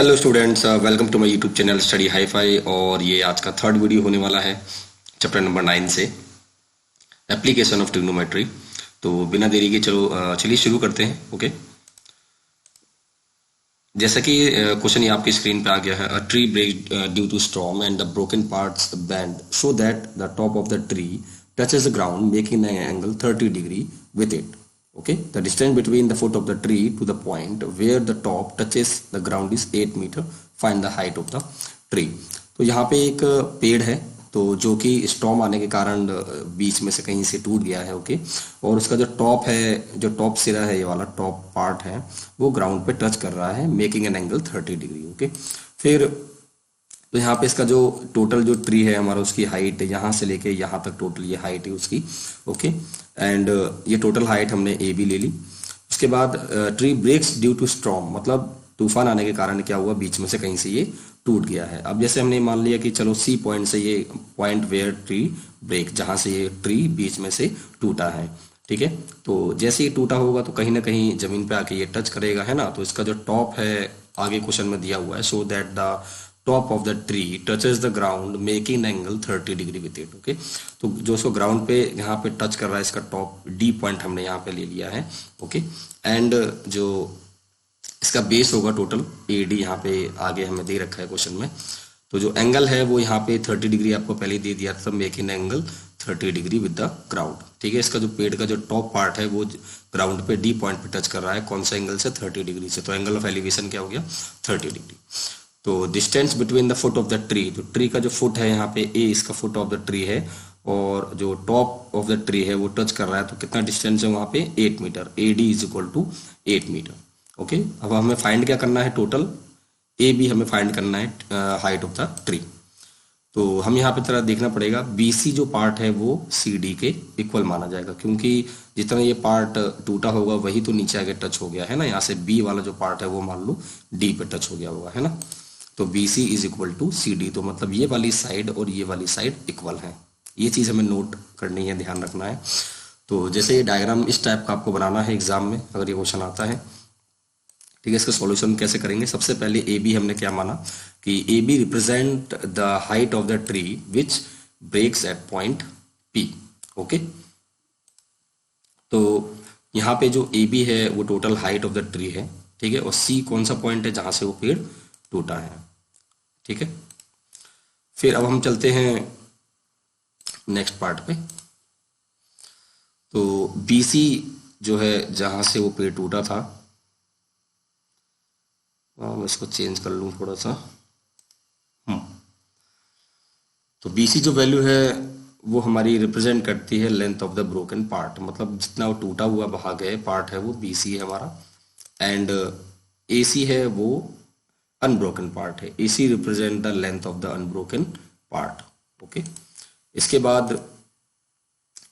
Hello students, welcome to my YouTube channel study hi fi. और ये आज का थर्ड वीडियो होने वाला है चैप्टर नंबर 9 से एप्लीकेशन ऑफ ट्रिग्नोमेट्री। तो बिना देरी के चलिए शुरू करते हैं। ओके, जैसा कि क्वेश्चन ये आपकी स्क्रीन पे आ गया है। A tree break due to storm and the broken parts bend so that the top of the tree touches the ground making an angle 30 degree with it. Okay, the distance between the foot of the tree to the point where the top touches the ground is 8 meter. Find the height of the tree. तो यहाँ पे एक पेड़ है तो जो कि storm आने के कारण बीच में से कहीं से टूट गया है। ओके, और उसका जो टॉप है, जो टॉप सिरा है, ये वाला टॉप पार्ट है, वो ग्राउंड पे टच कर रहा है making an angle 30 degree. Okay, फिर तो यहाँ पे इसका जो टोटल जो ट्री है हमारा, उसकी हाइट यहाँ से लेके यहाँ तक टोटल ये हाइट है उसकी। ओके, एंड ये टोटल हाइट हमने ए बी ले ली। उसके बाद tree breaks due to storm, मतलब तूफान आने के कारण क्या हुआ, बीच में से कहीं से ये टूट गया है। अब जैसे हमने मान लिया कि चलो सी पॉइंट से, ये पॉइंट वेयर ट्री ब्रेक, जहाँ से ये ट्री बीच में से टूटा है, ठीक है। तो जैसे ये टूटा होगा तो कहीं ना कहीं जमीन पे आके ये टच करेगा, है ना। तो इसका जो टॉप है आगे क्वेश्चन में दिया हुआ है, सो that the top of the tree touches the ground making angle 30 degree with it. Okay, तो जो सो ग्राउंड पे यहाँ पे टच कर रहा है, इसका टॉप डी पॉइंट हमने यहाँ पे ले लिया है। ओके, एंड जो इसका बेस होगा टोटल ए डी, यहाँ पे आगे हमें दे रखा है क्वेश्चन में। तो जो एंगल है वो यहाँ पे 30 डिग्री आपको पहले दे दिया था, making angle 30 degree with the ground, ठीक है। इसका जो पेड़ का जो टॉप पार्ट है वो ग्राउंड पे डी पॉइंट पे टच कर रहा है, कौन सा एंगल से, 30 डिग्री से। तो एंगल ऑफ एलिवेशन क्या हो गया, 30 डिग्री। तो distance between the foot of the tree, जो ट्री का जो फुट है यहाँ पे ए, इसका फुट ऑफ द ट्री है, और जो टॉप ऑफ द ट्री है वो टच कर रहा है, तो कितना डिस्टेंस है वहाँ पे, 8 metre. A D is equal to 8 metre. Okay, अब हमें फाइंड क्या करना है, टोटल ए बी हमें फाइंड करना है हाइट ऑफ द ट्री। तो हम यहाँ पे तरह देखना पड़ेगा, बी सी जो पार्ट है वो सी डी के इक्वल माना जाएगा, क्योंकि जितना ये पार्ट टूटा होगा वही तो नीचे आगे टच हो गया है ना। यहाँ से बी वाला जो पार्ट है वो मान लो डी पे टच हो गया होगा, है ना। तो B C is equal to C D, तो मतलब ये वाली साइड और ये वाली साइड इक्वल है। ये चीज़ हमें नोट करनी है, ध्यान रखना है। तो जैसे ये डायग्राम इस टाइप का आपको बनाना है एग्जाम में, अगर ये क्वेश्चन आता है, ठीक है। इसका सॉल्यूशन कैसे करेंगे, सबसे पहले ए बी हमने क्या माना कि A B represent the height of the tree which breaks at point P. Okay, तो यहाँ पे जो ए बी है वो total height of the tree है, ठीक है। और सी कौन सा पॉइंट है जहां से वो पेड़ टूटा है, ठीक है। फिर अब हम चलते हैं नेक्स्ट पार्ट पे। तो बी सी जो है जहां से वो पेड़ टूटा था, मैं इसको चेंज कर लूँ थोड़ा सा। तो बी सी जो वैल्यू है वो हमारी रिप्रेजेंट करती है length of the broken part, मतलब जितना वो टूटा हुआ भाग है, पार्ट है, वो बी सी है हमारा। एंड ए सी है वो अनब्रोकन पार्ट है, A C represent the length of the unbroken part. Okay, इसके बाद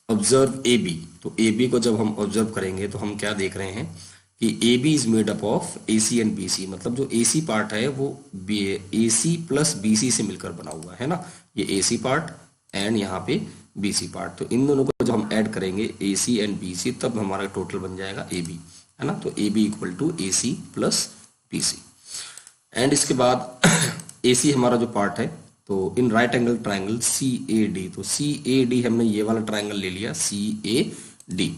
ऑब्जर्व ए बी। तो ए बी को जब हम ऑब्जर्व करेंगे तो हम क्या देख रहे हैं कि A B is made up of A C and B C, मतलब जो ए सी पार्ट है वो ए सी प्लस बी सी से मिलकर बना हुआ है ना। ये ए सी पार्ट एंड यहाँ पे बी सी पार्ट, तो इन दोनों को जब हम ऐड करेंगे ए सी एंड बी सी, तब हमारा टोटल बन जाएगा ए बी, है ना। तो A B equal to A C plus B C. And इसके बाद ए सी हमारा जो पार्ट है, तो in right angle triangle C A D, तो सी ए डी हमने ये वाला ट्राइंगल ले लिया, सी ए डी।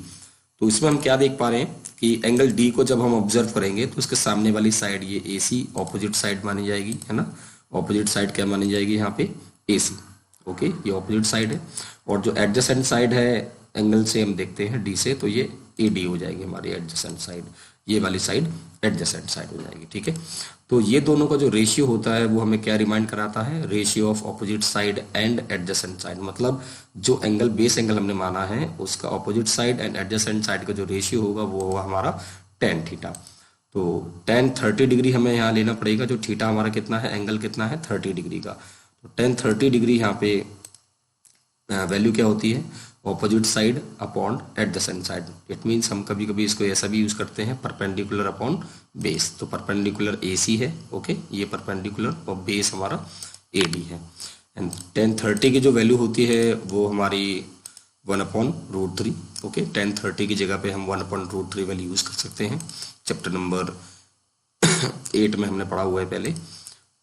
तो इसमें हम क्या देख पा रहे हैं कि एंगल डी को जब हम ऑब्जर्व करेंगे तो उसके सामने वाली साइड ये ए सी ऑपोजिट साइड मानी जाएगी, है ना। ऑपोजिट साइड क्या मानी जाएगी यहाँ पे, ए सी। ओके, ये ऑपोजिट साइड है। और जो एडजेसेंट साइड है एंगल से हम देखते हैं डी से, तो ये ए डी हो जाएगी हमारी एडजेसेंट साइड, ये वाली साइड एडजेसेंट साइड हो जाएगी, ठीक है। तो ये दोनों का जो रेशियो होता है वो हमें क्या रिमाइंड कराता है, ratio of opposite side and adjacent side, मतलब जो एंगल बेस एंगल हमने माना है उसका opposite side and adjacent side का जो रेशियो होगा वो होगा हमारा tan थीटा। तो tan 30 डिग्री हमें यहाँ लेना पड़ेगा, जो थीटा हमारा कितना है, एंगल कितना है, 30 डिग्री का। तो tan 30 डिग्री यहाँ पे वैल्यू क्या होती है, opposite side upon adjacent side. It means हम कभी कभी इसको ऐसा भी यूज करते हैं, परपेंडिकुलर अपॉन बेस। तो परपेंडिकुलर ए सी है, ओके, ये परपेंडिकुलर, और बेस हमारा ए डी है। एंड tan 30 की जो वैल्यू होती है वो हमारी 1/√3। ओके, tan 30 की जगह पे हम 1/√3 वैल्यू यूज कर सकते हैं। चैप्टर नंबर 8 में हमने पढ़ा हुआ है पहले।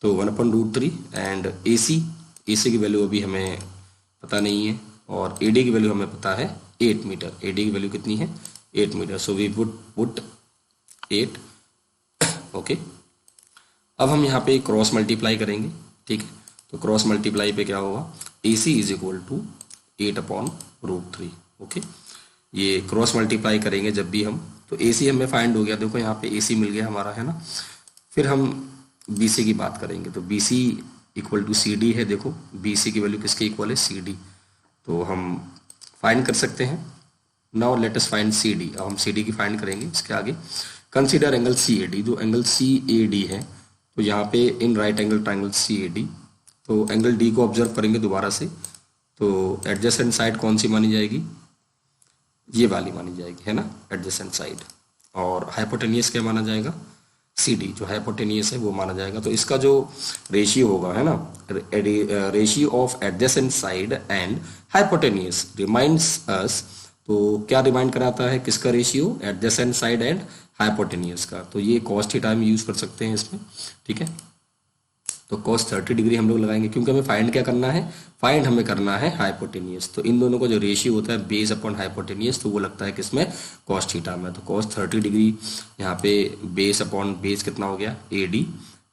तो 1/√3 एंड AC की वैल्यू अभी हमें पता नहीं है, और AD की वैल्यू हमें पता है 8 मीटर। AD की वैल्यू कितनी है? 8 मीटर। So we would put 8। Okay, अब हम यहाँ पे क्रॉस मल्टीप्लाई करेंगे, ठीक है। तो क्रॉस मल्टीप्लाई पे क्या होगा? AC is equal to 8/√3। Okay, ये क्रॉस मल्टीप्लाई करेंगे जब भी हम, तो AC हमें फाइंड हो गया, देखो यहाँ पे AC मिल गया हमारा, है ना। फिर हम BC की बात करेंगे, तो BC इक्वल टू CD है। देखो BC की वैल्यू किसके इक्वल है? CD। तो हम फाइंड कर सकते हैं। Now let us find CD। अब हम CD की फाइंड करेंगे। इसके आगे कंसीडर एंगल CAD। जो एंगल CAD है, तो यहाँ पे इन राइट एंगल ट्राइंगल CAD, तो एंगल D को ऑब्जर्व करेंगे दोबारा से। तो एडजेसेंट साइड कौन सी मानी जाएगी? ये वाली मानी जाएगी, है ना, एडजेसेंट साइड। और हाइपोटेनियस क्या माना जाएगा? CD। जो हाइपोटेनियस है वो माना जाएगा। तो इसका जो रेशियो होगा, है ना, ratio of adjacent side and hypotenuse reminds अस। तो क्या रिमाइंड कराता है? किसका ratio? Adjacent side and hypotenuse का। तो ये cos थीटा हम यूज कर सकते हैं इसमें, ठीक है। तो cos 30 डिग्री हम लोग लगाएंगे, क्योंकि हमें फाइंड क्या करना है? फाइंड हमें करना है हाइपोटेनियस। तो इन दोनों का जो रेशियो होता है बेस अपॉन हाइपोटेनियस, तो वो लगता है किसमें? cos थीटा में। तो cos 30 डिग्री यहाँ पे बेस अपॉन बेस कितना हो गया? AD।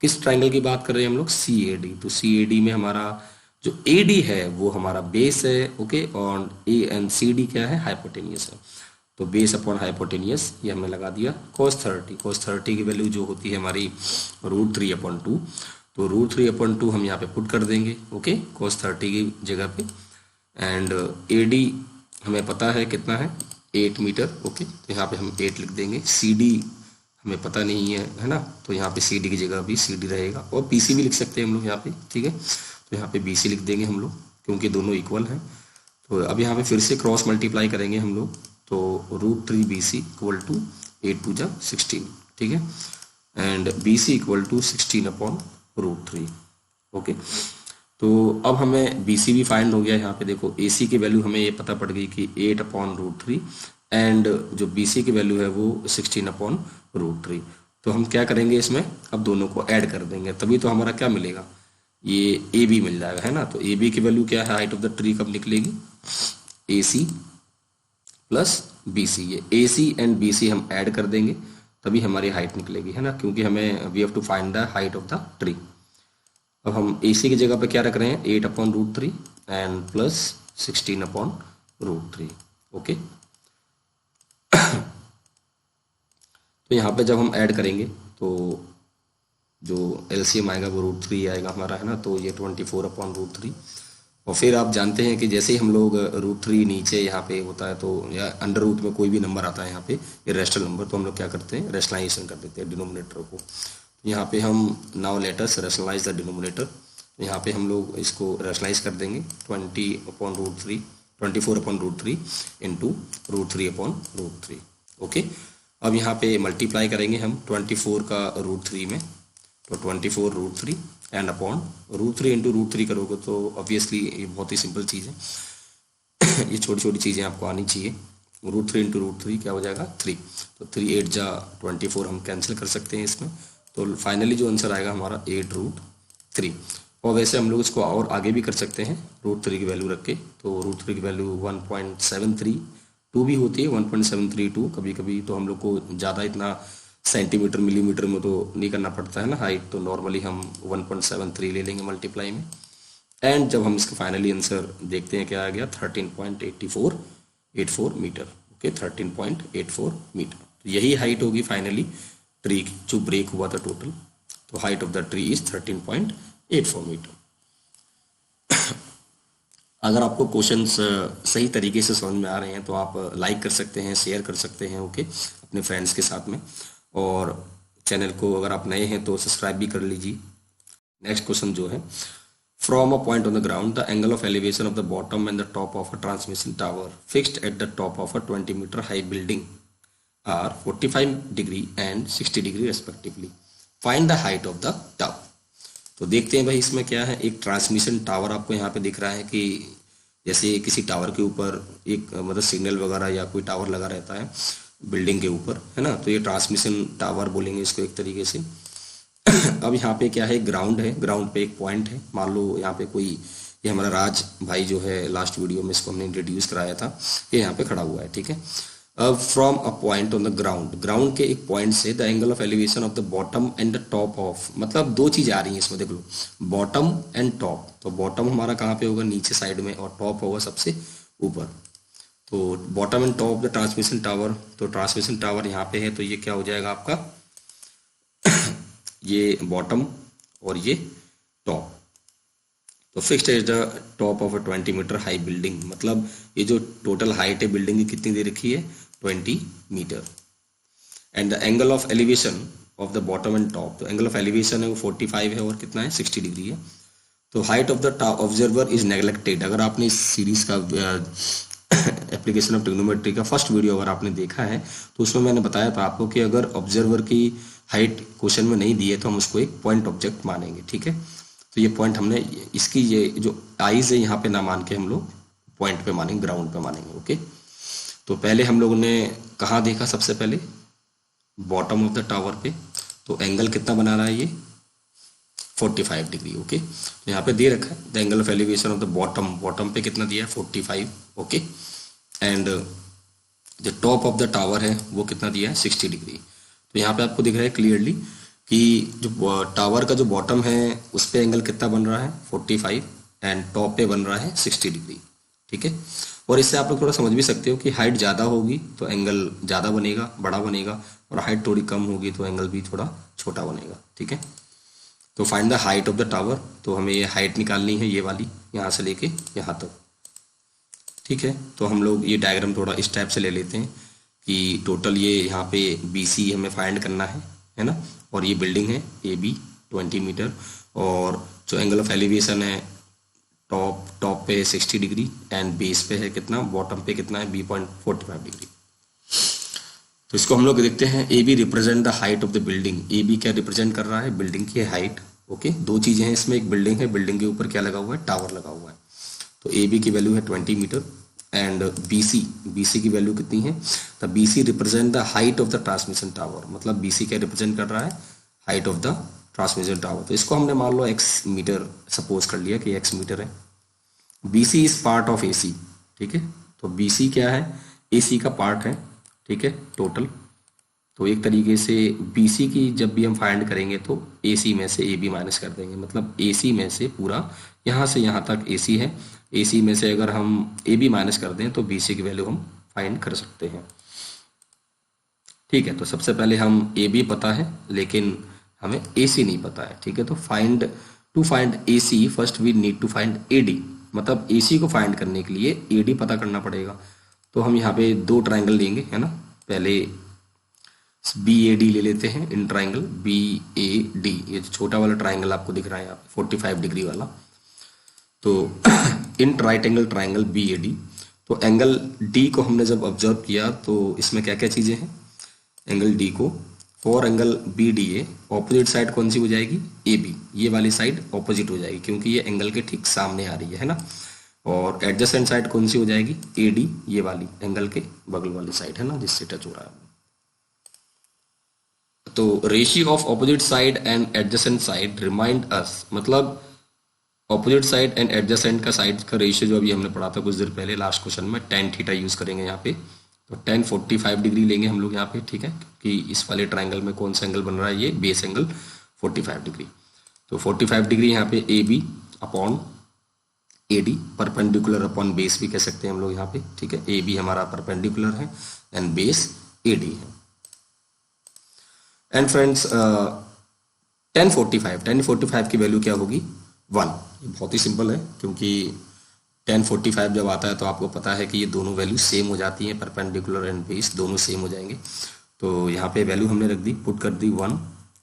किस ट्राइंगल की बात कर रहे हैं हम लोग? CAD। तो CAD में हमारा जो AD है वो हमारा बेस है, ओके, और CD क्या है? हाइपोटेनियस है। तो बेस अपॉन हाइपोटेनियस ये हमने लगा दिया। cos 30 की वैल्यू जो होती है हमारी √3/2। तो √3/2 हम यहाँ पे पुट कर देंगे, ओके, cos 30 की जगह पे। एंड AD हमें पता है कितना है? 8 मीटर, ओके। तो यहाँ पे हम 8 लिख देंगे। CD हमें पता नहीं है ना, तो यहाँ पे CD की जगह भी CD रहेगा, और BC भी लिख सकते हैं हम लोग यहाँ पे, ठीक है। तो यहाँ पे BC लिख देंगे हम लोग, क्योंकि दोनों इक्वल हैं। तो अब यहाँ पे फिर से क्रॉस मल्टीप्लाई करेंगे हम लोग। तो √3BC इक्वल टू 8 2 16, ठीक है। And BC equal to 16/√3। Okay, तो अब हमें BC भी फाइंड हो गया। यहाँ पे देखो AC की वैल्यू हमें ये पता पड़ गई कि 8/√3, एंड जो BC की वैल्यू है वो 16/√3। तो हम क्या करेंगे इसमें? अब दोनों को ऐड कर देंगे, तभी तो हमारा क्या मिलेगा? ये AB मिल जाएगा, है ना। तो AB की वैल्यू क्या है? हाइट ऑफ द ट्री कब निकलेगी? AC plus BC। ये AC एंड BC हम ऐड कर देंगे, तभी हमारी हाइट निकलेगी, है ना, क्योंकि हमें we have to find the height of the tree. अब हम AC की जगह पे क्या रख रहे हैं? 8/√3 एंड प्लस 16/√3। ओके, तो यहाँ पे जब हम ऐड करेंगे तो जो LCM आएगा वो √3 आएगा हमारा, है ना। तो ये 24/√3। और फिर आप जानते हैं कि जैसे ही हम लोग √3 नीचे यहाँ पे होता है, तो या अंडर रूट में कोई भी नंबर आता है यहाँ पे इरेशनल नंबर, तो हम लोग क्या करते हैं? रेशनलाइजेशन कर देते हैं डिनोमिनेटर को। यहाँ पे हम now let us rationalise the denominator. यहाँ पे हम लोग इसको रेशनलाइज कर देंगे 24/√3 इंटू √3/√3। ओके, अब यहाँ पे मल्टीप्लाई करेंगे हम 24 का √3 में, तो 24√3 एंड अपॉन √3 इंटू √3 करोगे तो ऑब्वियसली ये बहुत ही सिंपल चीज़ है। ये छोटी छोटी चीज़ें आपको आनी चाहिए। √3 इंटू √3 क्या हो जाएगा? 3। तो 3 8 जा 24 हम कैंसिल कर सकते हैं इसमें। तो फाइनली जो आंसर आएगा हमारा 8√3। और वैसे हम लोग इसको और आगे भी कर सकते हैं √3 की वैल्यू रख के। तो √3 की वैल्यू 1.732 भी होती है, 1.732 कभी कभी। तो हम लोग को ज़्यादा इतना सेंटीमीटर मिलीमीटर में तो नहीं करना पड़ता है ना हाइट, तो नॉर्मली हम 1.73 ले लेंगे मल्टीप्लाई में। एंड जब हम इसका फाइनली आंसर देखते हैं क्या आ गया? 13.84 मीटर। Okay, 13.84 metre. तो यही हाइट होगी फाइनली ट्री की, जो ब्रेक हुआ था टोटल। तो height of the tree is 13.84 metre. अगर आपको क्वेश्चंस सही तरीके से समझ में आ रहे हैं तो आप लाइक कर सकते हैं, शेयर कर सकते हैं, ओके, अपने फ्रेंड्स के साथ में। और चैनल को अगर आप नए हैं तो सब्सक्राइब भी कर लीजिए। नेक्स्ट क्वेश्चन जो है, from a point on the ground the angle of elevation of the bottom and the top of a transmission tower fixed at the top of a 20 metre high building are 45 degree and 60 degree respectively. Find the height of the tower. तो देखते हैं भाई इसमें क्या है। एक transmission tower आपको यहाँ पे दिख रहा है कि जैसे किसी टावर के ऊपर एक मतलब सिग्नल वगैरह या कोई टावर लगा रहता है बिल्डिंग के ऊपर, है ना। तो ये ट्रांसमिशन टावर बोलेंगे इसको एक तरीके से। अब यहाँ पे क्या है, ग्राउंड है, ग्राउंड पे एक पॉइंट है, मान लो यहाँ पे कोई, ये हमारा राज भाई जो है, लास्ट वीडियो में इसको हमने इंट्रोड्यूस कराया था, ये यहाँ पे खड़ा हुआ है, ठीक है। अब from a point on the ground, ground के एक पॉइंट से the angle of elevation of the bottom and the top of, मतलब दो चीजें आ रही हैं इसमें, देख लो, बॉटम एंड टॉप। तो बॉटम हमारा कहाँ पे होगा, नीचे साइड में, और टॉप होगा सबसे ऊपर। तो bottom and top the transmission tower, तो ट्रांसमिशन टावर यहाँ पे है, तो ये क्या हो जाएगा आपका, ये बॉटम और ये टॉप। तो fixed is the top of a 20 metre high building, मतलब ये जो टोटल हाइट है बिल्डिंग की कितनी दे रखी है, 20 metre. And the angle of elevation of the bottom and top, तो एंगल ऑफ एलिवेशन है वो 45 है, और कितना है, 60 डिग्री है। तो height of the observer is neglected, अगर आपने इस सीरीज का एप्लीकेशन ऑफ ट्रिग्नोमेट्री का फर्स्ट वीडियो अगर आपने देखा है, तो उसमें मैंने बताया था आपको कि अगर ऑब्जर्वर की हाइट क्वेश्चन में नहीं दी है तो हम उसको एक पॉइंट ऑब्जेक्ट मानेंगे, ठीक है। तो ये पॉइंट हमने, इसकी ये जो आइज है यहाँ पे ना मान के हम लोग पॉइंट पे मानेंगे, ग्राउंड पे मानेंगे, ओके। तो पहले हम लोगों ने कहाँ देखा, सबसे पहले बॉटम ऑफ द टावर पे, तो एंगल कितना बना रहा है ये, 45 डिग्री, ओके। तो यहाँ पे दे रखा है the angle of elevation of the bottom, bottom पे कितना दिया है, 45, ओके। एंड जो टॉप ऑफ द टावर है वो कितना दिया है, 60 डिग्री। तो यहाँ पे आपको दिख रहा है क्लियरली कि जो टावर का जो बॉटम है उस पे एंगल कितना बन रहा है, 45, एंड टॉप पे बन रहा है 60 डिग्री, ठीक है। और इससे आप लोग थोड़ा समझ भी सकते हो कि हाइट ज़्यादा होगी तो एंगल ज़्यादा बनेगा, बड़ा बनेगा, और हाइट थोड़ी कम होगी तो एंगल भी थोड़ा छोटा बनेगा, ठीक है। तो find the height of the tower, तो हमें ये हाइट निकालनी है, ये वाली, यहाँ से लेके यहाँ तक, ठीक है। तो हम लोग ये डायग्राम थोड़ा इस टाइप से ले लेते हैं कि टोटल ये यहाँ पे BC हमें फाइंड करना है ना, और ये बिल्डिंग है AB 20 मीटर, और जो एंगल ऑफ एलिवेशन है टॉप पे 60 डिग्री, एंड बेस पे है कितना, बॉटम पे कितना है, B.45 डिग्री। तो इसको हम लोग देखते हैं, AB represent the height of the building, AB क्या रिप्रेजेंट कर रहा है, बिल्डिंग की हाइट, ओके। दो चीजें हैं इसमें, एक बिल्डिंग है, बिल्डिंग के ऊपर क्या लगा हुआ है, टावर लगा हुआ है। तो AB की वैल्यू है 20 मीटर, एंड BC की वैल्यू कितनी है, तो BC represent the height of the transmission tower, मतलब BC क्या रिप्रेजेंट कर रहा है, height of the transmission tower. तो इसको हमने मान लो x मीटर सपोज कर लिया कि x मीटर है। BC is part of AC, ठीक है। तो BC क्या है, AC का पार्ट है, ठीक है, टोटल। तो एक तरीके से BC की जब भी हम फाइंड करेंगे तो AC में से AB माइनस कर देंगे, मतलब AC में से पूरा यहाँ से यहाँ तक AC है, AC में से अगर हम AB माइनस कर दें तो BC की वैल्यू हम फाइंड कर सकते हैं, ठीक है। तो सबसे पहले हम AB पता है लेकिन हमें AC नहीं पता है, ठीक है। तो to find AC first we need to find AD, मतलब AC को फाइंड करने के लिए AD पता करना पड़ेगा। तो हम यहाँ पे दो ट्राइंगल लेंगे, है ना, पहले BAD ले लेते हैं, इन ट्राइंगल BAD, ये छोटा वाला ट्राइंगल आपको दिख रहा है यहाँ पे 45 डिग्री वाला। तो in right angle triangle BAD, तो एंगल D को हमने जब ऑब्जर्व किया तो इसमें क्या क्या चीजें हैं, एंगल D को, for angle BDA opposite side कौन सी हो जाएगी, AB, ये वाली साइड ऑपोजिट हो जाएगी क्योंकि ये एंगल के ठीक सामने आ रही है ना। और एडजेसेंट साइड कौन सी हो जाएगी, AD, ये वाली एंगल के बगल वाली साइड है ना, जिससे टच हो रहा है। तो ratio of opposite side and adjacent side remind us, मतलब ऑपोजिट साइड एंड एडजेसेंट का साइड का रेशियो जो अभी हमने पढ़ा था कुछ देर पहले लास्ट क्वेश्चन में, tan थीटा यूज करेंगे यहाँ पे। तो tan 45 डिग्री लेंगे हम लोग यहाँ पे, ठीक है, कि इस वाले ट्राइंगल में कौन सा एंगल बन रहा है, ये बेस एंगल 45 डिग्री। तो 45 डिग्री यहाँ पे AB upon AD, perpendicular upon base भी कह सकते हैं हम लोग यहाँ पे, ठीक है। AB हमारा परपेंडिकुलर है एंड बेस AD है। एंड फ्रेंड्स tan 45 की वैल्यू क्या होगी, 1। ये बहुत ही सिंपल है क्योंकि tan 45 जब आता है तो आपको पता है कि ये दोनों वैल्यू सेम हो जाती हैं, परपेंडिकुलर एंड बेस दोनों सेम हो जाएंगे। तो यहाँ पे वैल्यू हमने रख दी, पुट कर दी 1।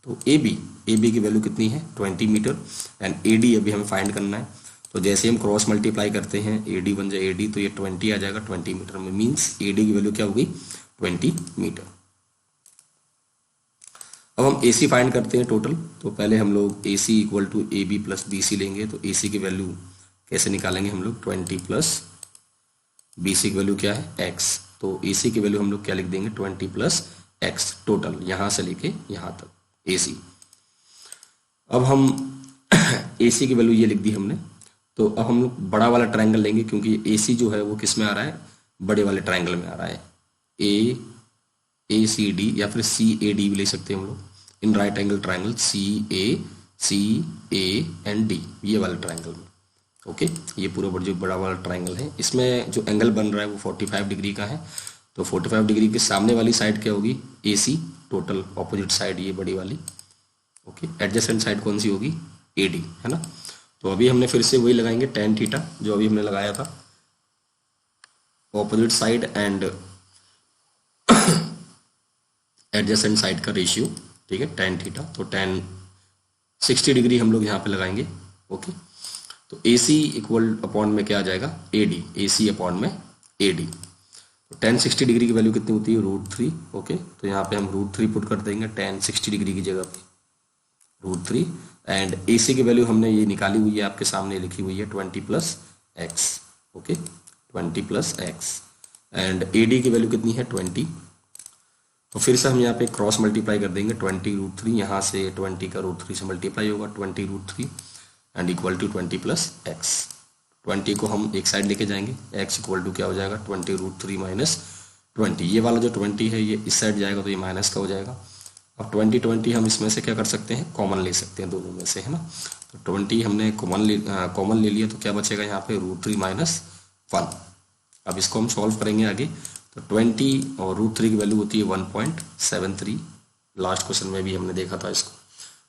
तो AB की वैल्यू कितनी है, 20 मीटर, एंड AD अभी हमें फाइंड करना है। तो जैसे हम क्रॉस मल्टीप्लाई करते हैं, AD बन जाए AD, तो ये 20 आ जाएगा 20 मीटर में, मीन्स AD की वैल्यू क्या होगी, 20 मीटर। अब हम AC फाइंड करते हैं टोटल। तो पहले हम लोग AC equal to AB plus BC लेंगे। तो AC की वैल्यू कैसे निकालेंगे हम लोग, 20 प्लस BC की वैल्यू क्या है, x। तो AC की वैल्यू हम लोग क्या लिख देंगे, 20 प्लस x टोटल, यहाँ से लेके यहाँ तक AC। अब हम AC की वैल्यू ये लिख दी हमने, तो अब हम लोग बड़ा वाला ट्रायंगल लेंगे, क्योंकि AC जो है वो किस में आ रहा है, बड़े वाले ट्रायंगल में आ रहा है। ACD या फिर CAD भी ले सकते हैं हम लोग, इन राइट एंगल ट्रायंगल CAD, ये वाले ट्रायंगल में। ओके, ये पूरा जो बड़ा वाला ट्रायंगल है, इसमें जो एंगल बन रहा है वो 45 डिग्री का है। तो 45 डिग्री के सामने वाली साइड क्या होगी, AC, टोटल ऑपोजिट साइड ये बड़ी वाली। ओके, एडजेसेंट साइड कौन सी होगी, AD, है ना। तो अभी हमने फिर से वही लगाएंगे tan थीटा जो अभी हमने लगाया था, opposite side and adjacent side का रेशियो, ठीक है, tan थीटा। तो tan 60 डिग्री हम लोग यहाँ पे लगाएंगे। ओके, तो AC इक्वल अपॉन में क्या आ जाएगा, AD, AC अपॉन में AD। तो tan 60 डिग्री की वैल्यू कितनी होती है, √3। ओके, तो यहाँ पे हम √3 पुट कर देंगे tan 60 डिग्री की जगह पे, √3। एंड AC की वैल्यू हमने ये निकाली हुई है, आपके सामने लिखी हुई है 20 + x। Okay, 20 + x। And AD की वैल्यू कितनी है, 20। तो फिर से हम यहाँ पे क्रॉस मल्टीप्लाई कर देंगे, 20 √3, यहाँ से 20 का √3 से मल्टीप्लाई होगा, 20 √3 एंड इक्वल टू 20 + x। 20 को हम एक साइड लेके जाएंगे, x इक्वल टू क्या हो जाएगा, 20 √3 - 20। ये वाला जो 20 है ये इस साइड जाएगा तो ये माइनस का हो जाएगा। अब 20 हम इसमें से क्या कर सकते हैं, कॉमन ले सकते हैं दोनों में से, है ना। तो 20 हमने कॉमन ले लिया, तो क्या बचेगा यहाँ पे, √3 - 1। अब इसको हम सॉल्व करेंगे आगे। तो 20 और √3 की वैल्यू होती है 1.73। लास्ट क्वेश्चन में भी हमने देखा था इसको,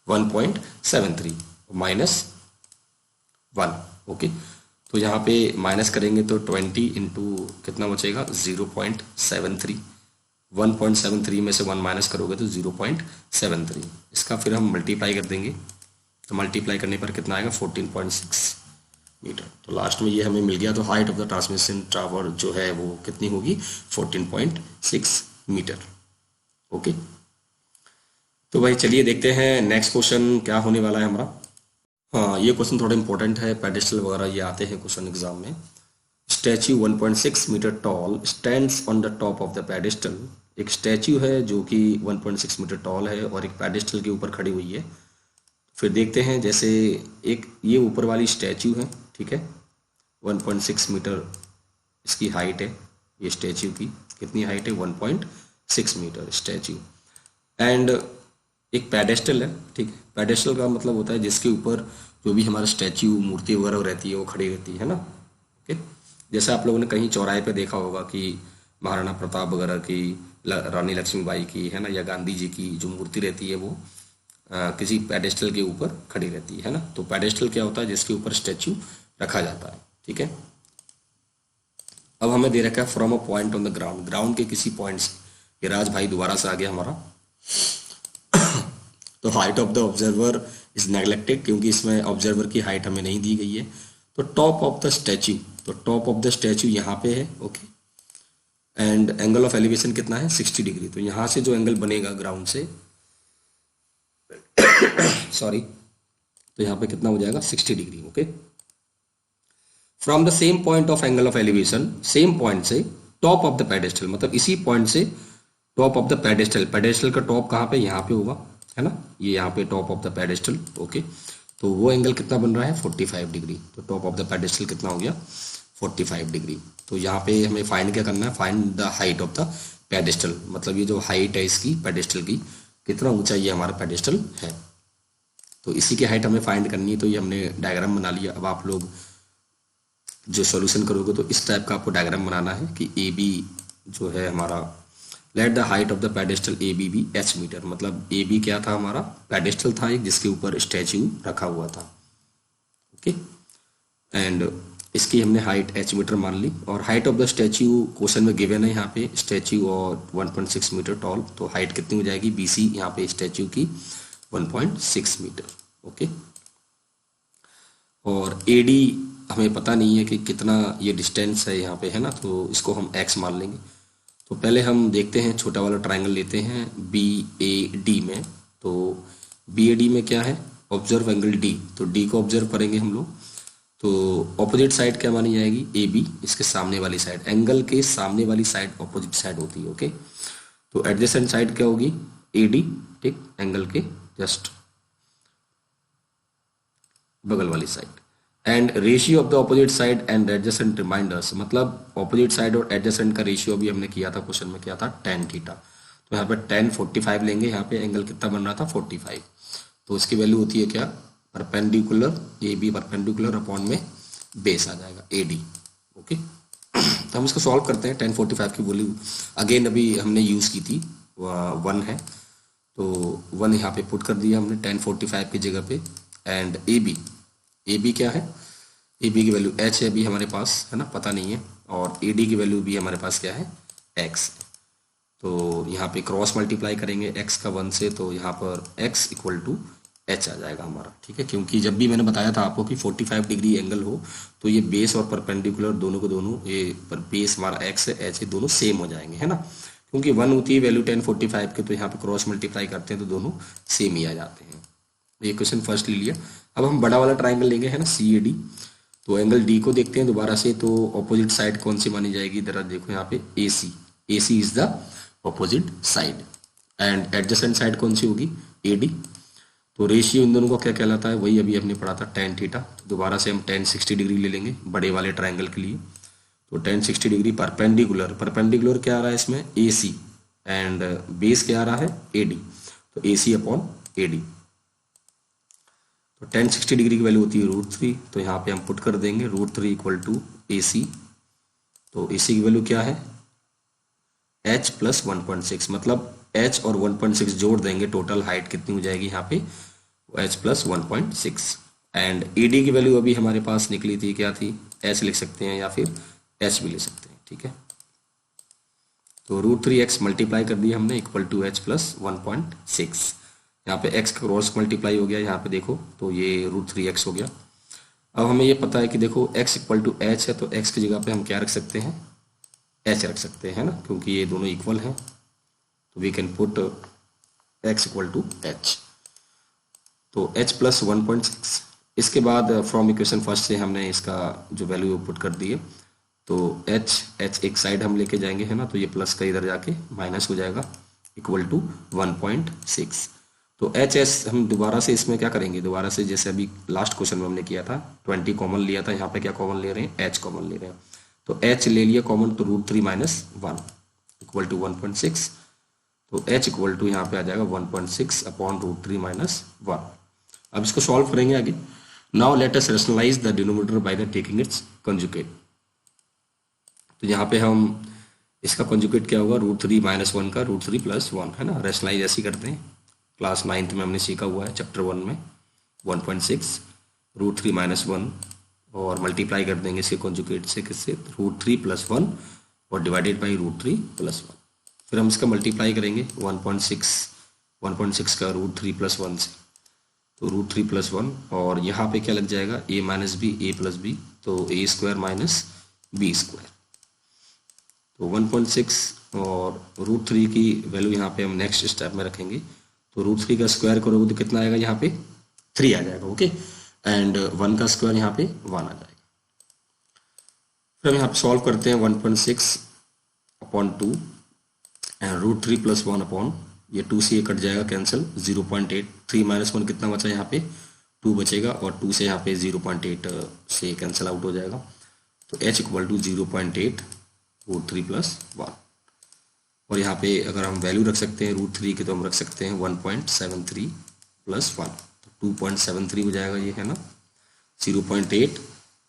1.73 -1। ओके, तो यहाँ पे माइनस करेंगे तो 20 इंटू कितना बचेगा, 0.73। 1.73 में से 1 माइनस करोगे तो 0.73। इसका फिर हम मल्टीप्लाई कर देंगे, तो मल्टीप्लाई करने पर कितना आएगा, 14.6 मीटर। तो लास्ट में ये हमें मिल गया। तो height of the transmission tower जो है वो कितनी होगी, 14.6 मीटर। ओके, तो भाई चलिए देखते हैं नेक्स्ट क्वेश्चन क्या होने वाला है हमारा। हाँ, ये क्वेश्चन थोड़ा इंपॉर्टेंट है, पेडेस्टल वगैरह ये आते हैं क्वेश्चन एग्जाम में। Statue 1.6 metre tall stands on the top of the pedestal. एक स्टैच्यू है जो कि 1.6 मीटर टॉल है और एक पेडेस्टल के ऊपर खड़ी हुई है। फिर देखते हैं, जैसे एक ये ऊपर वाली स्टैच्यू है, ठीक है, 1.6 मीटर इसकी हाइट है, ये स्टैच्यू की कितनी हाइट है, 1.6 मीटर स्टैच्यू। एंड एक पेडेस्टल है, ठीक है। पेडेस्टल का मतलब होता है जिसके ऊपर जो भी हमारा स्टैच्यू, मूर्ति वगैरह रहती है वो खड़ी रहती है ना। ओके, जैसे आप लोगों ने कहीं चौराहे पे देखा होगा कि महाराणा प्रताप वगैरह की, रानी लक्ष्मीबाई की, है ना, या गांधी जी की जो मूर्ति रहती है वो किसी पेडेस्टल के ऊपर खड़ी रहती है ना। तो पेडेस्टल क्या होता है, जिसके ऊपर स्टैच्यू रखा जाता है, ठीक है। अब हमें दे रखा है from a point on the ground, ground के किसी पॉइंट से। ये राज भाई दोबारा से आ गया हमारा। तो height of the observer is neglected, क्योंकि इसमें ऑब्जर्वर की हाइट हमें नहीं दी गई है। तो टॉप ऑफ द स्टैच्यू, तो टॉप ऑफ द स्टैच्यू यहाँ पे है। Okay, and angle of elevation कितना है, 60 डिग्री। तो यहाँ से जो एंगल बनेगा ग्राउंड से, सॉरी, तो यहाँ पे कितना हो जाएगा, 60 degree. Okay, from the same point of angle of elevation, same point से टॉप ऑफ द पेडेस्टल, मतलब इसी पॉइंट से top of the pedestal, pedestal का टॉप कहाँ पे, यहाँ पे होगा, है ना, ये यहाँ पे top of the pedestal. Okay, तो वो एंगल कितना बन रहा है, 45 डिग्री। तो टॉप ऑफ द पेडेस्टल कितना हो गया, 45 डिग्री। तो यहाँ पे हमें फाइंड क्या करना है, find the height of the pedestal, मतलब ये जो हाइट है इसकी पेडेस्टल की, कितना ऊंचा ये हमारा पेडेस्टल है। तो इसी की हाइट हमें फाइंड करनी है। तो ये हमने डायग्राम बना लिया। अब आप लोग जो सॉल्यूशन करोगे तो इस टाइप का आपको डायग्राम बनाना है कि ए बी जो है हमारा, let the height of the pedestal A B be h metre, मतलब ए बी क्या था, हमारा पेडेस्टल था एक जिसके ऊपर स्टैच्यू रखा हुआ था। ओके, एंड इसकी हमने हाइट एच मीटर मान ली। और height of the statue question में गिवन है यहाँ पे, स्टैच्यू और 1.6 मीटर टॉल, तो हाइट कितनी हो जाएगी, बी सी यहाँ पे स्टैच्यू की 1.6 मीटर। ओके, और ए डी हमें पता नहीं है कि कितना ये डिस्टेंस है यहाँ पे, है ना, तो इसको हम x मान लेंगे। तो पहले हम देखते हैं, छोटा वाला ट्रायंगल लेते हैं बी ए डी में। तो बी ए डी में क्या है, ऑब्जर्व एंगल डी, तो डी को ऑब्जर्व करेंगे हम लोग। तो ऑपोजिट साइड क्या मानी जाएगी, ए बी, इसके सामने वाली साइड, एंगल के सामने वाली साइड ऑपोजिट साइड होती है। ओके, तो एडजेसेंट साइड क्या होगी, ए डी, ठीक, एंगल के जस्ट बगल वाली side. And ratio of the opposite side and adjacent reminders, मतलब ऑपोजिट साइड और एडजेसेंट का रेशियो भी हमने किया था, क्वेश्चन में क्या था, tan थीटा। तो यहाँ पे tan 45 लेंगे, यहाँ पे एंगल कितना बन रहा था 45, तो इसकी वैल्यू होती है क्या, perpendicular A B perpendicular upon में बेस आ जाएगा AD। ओके, तो हम इसको सॉल्व करते हैं। tan 45 की वैल्यू अगेन अभी हमने यूज़ की थी, 1 है, तो 1 यहाँ पे पुट कर दिया हमने tan 45 की जगह पे। एंड AB क्या है, AB की वैल्यू H है अभी हमारे पास, है ना, पता नहीं है, और AD की वैल्यू भी हमारे पास क्या है, X। तो यहाँ पे क्रॉस मल्टीप्लाई करेंगे x का 1 से, तो यहाँ पर x इक्वल टू h आ जाएगा हमारा, ठीक है। क्योंकि जब भी मैंने बताया था आपको कि 45 डिग्री एंगल हो तो ये बेस और परपेंडिकुलर दोनों को दोनों, ये पर बेस हमारा x है, h है, दोनों सेम हो जाएंगे, है ना। क्योंकि 1 होती है वैल्यू tan 45 के, तो यहाँ पे क्रॉस मल्टीप्लाई करते हैं तो दोनों सेम ही आ जाते हैं। ये क्वेश्चन फर्स्ट ले लिया। अब हम बड़ा वाला ट्राइंगल लेंगे, है ना, CAD। तो एंगल D को देखते हैं दोबारा से, तो ऑपोजिट साइड कौन सी मानी जाएगी, जरा देखो यहाँ पे AC is the opposite side and adjacent side कौन सी होगी, AD। तो रेशियो इन दोनों का क्या कहलाता है, वही अभी हमने पढ़ा था, tan थीटा। तो दोबारा से हम tan 60 डिग्री ले लेंगे बड़े वाले ट्राइंगल के लिए। तो tan 60 डिग्री परपेंडिकुलर क्या आ रहा है इसमें, AC, एंड बेस क्या आ रहा है, AD। तो AC अपॉन AD। तो tan 60 डिग्री की वैल्यू होती है √3, तो यहाँ पे हम पुट कर देंगे √3 इक्वल टू AC। तो AC की वैल्यू क्या है, h प्लस 1.6, मतलब h और 1.6 जोड़ देंगे, टोटल हाइट कितनी हो जाएगी यहाँ पे, h प्लस 1.6। एंड AD की वैल्यू अभी हमारे पास निकली थी, क्या थी, h लिख सकते हैं या फिर h भी ले सकते हैं, ठीक है। तो √3x मल्टीप्लाई कर दिया हमने इक्वल टू h प्लस 1.6। यहाँ पे x का क्रॉस मल्टीप्लाई हो गया, यहाँ पे देखो तो ये √3x हो गया। अब हमें ये पता है कि देखो x इक्वल टू h है, तो x की जगह पे हम क्या रख सकते हैं, h रख सकते हैं, है ना, क्योंकि ये दोनों इक्वल हैं। तो we can put x equal to h, तो h प्लस 1.6। इसके बाद फ्रॉम इक्वेशन फर्स्ट से हमने इसका जो वैल्यू पुट कर दी है, तो h एक साइड हम लेके जाएंगे, है ना, तो ये प्लस का इधर जाके माइनस हो जाएगा इक्वल टू 1.6। तो HS हम दोबारा से इसमें क्या करेंगे, दोबारा से जैसे अभी लास्ट क्वेश्चन में हमने किया था 20 कॉमन लिया था, यहाँ पे क्या कॉमन ले रहे हैं, h कॉमन ले रहे हैं। तो h ले लिया कॉमन, तो √3 माइनस 1 इक्वल टू 1.6। तो h इक्वल टू यहाँ पे आ जाएगा 1.6 अपॉन √3 माइनस 1। अब इसको सॉल्व करेंगे आगे। Now let us rationalise the denominator by the taking its conjugate. तो यहाँ पे हम इसका कंजुगेट क्या होगा, √3 माइनस 1 का √3 प्लस 1, है ना। रैशनलाइज ऐसे करते हैं, क्लास 9th में हमने सीखा हुआ है, चैप्टर 1 में 1.6 √3 माइनस 1 और मल्टीप्लाई कर देंगे इसके कंजुगेट से, किससे, √3 प्लस 1 और डिवाइडेड बाई √3 प्लस 1। फिर हम इसका मल्टीप्लाई करेंगे 1.6 का √3 प्लस 1 से, तो √3 प्लस 1, और यहाँ पे क्या लग जाएगा, a minus B, a plus B, तो a square minus B square. तो 1.6 और √3 की वैल्यू यहाँ पे हम नेक्स्ट स्टेप में रखेंगे, तो √3 का स्क्वायर करोगे तो कितना आएगा, यहाँ पे 3 आ जाएगा, ओके। एंड 1 का स्क्वायर यहाँ पे 1 आ जाएगा। फिर हम यहाँ पे सॉल्व करते हैं 1.6 अपॉन 2 एंड √3 प्लस 1 अपॉन, ये 2 से ये कट जाएगा कैंसिल, 0.8, 3 माइनस 1 कितना बचा, यहाँ पे 2 बचेगा, और 2 से यहाँ पे 0.8 से कैंसिल आउट हो जाएगा। तो h इक्वल टू 0.8 √3 प्लस 1, और यहाँ पे अगर हम वैल्यू रख सकते हैं √3 की, तो हम रख सकते हैं 1.73 प्लस 1, तो 2.73 हो जाएगा ये, है ना। 0.8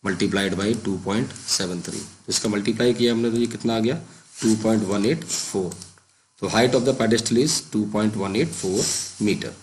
मल्टीप्लाइड बाई 2.73, तो इसका मल्टीप्लाई किया हमने, तो ये कितना आ गया, 2.184। तो height of the pedestal is 2.184 metre.